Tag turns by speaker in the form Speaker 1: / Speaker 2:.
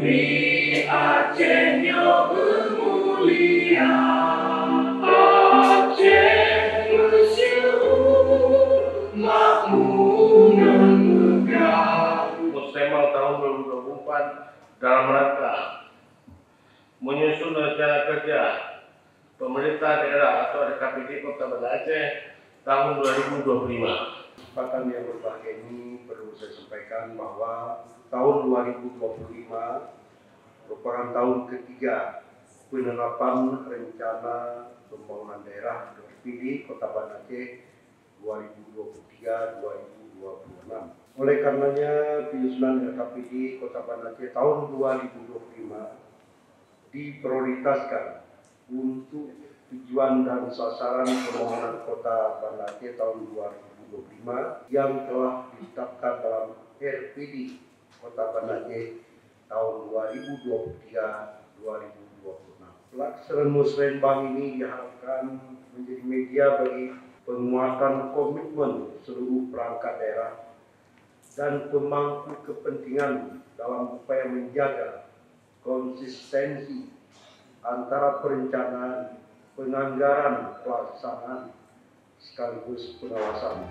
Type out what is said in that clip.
Speaker 1: Bumi Acehnya bermulia, Aceh bersyukur, makmur dan megah.
Speaker 2: Muslimal tahun 2024 dalam rangka menyusun rencana kerja pemerintah daerah atau RKPD Kota Banda Aceh tahun 2025.
Speaker 3: Kesempatan yang berbahagia ini perlu saya sampaikan bahwa tahun 2025 merupakan tahun ketiga penerapan rencana pembangunan daerah RKPD Kota Banda Aceh 2023-2026. Oleh karenanya penyusunan RKPD Kota Banda Aceh tahun 2025 diprioritaskan untuk tujuan dan sasaran pembangunan Kota Banda Aceh tahun 2025 yang telah ditetapkan dalam RPD Kota Banda Aceh tahun 2023-2026. Pelaksanaan musrenbang ini diharapkan menjadi media bagi penguatan komitmen seluruh perangkat daerah dan pemangku kepentingan dalam upaya menjaga konsistensi antara perencanaan, penganggaran, pelaksanaan sekaligus pengawasan.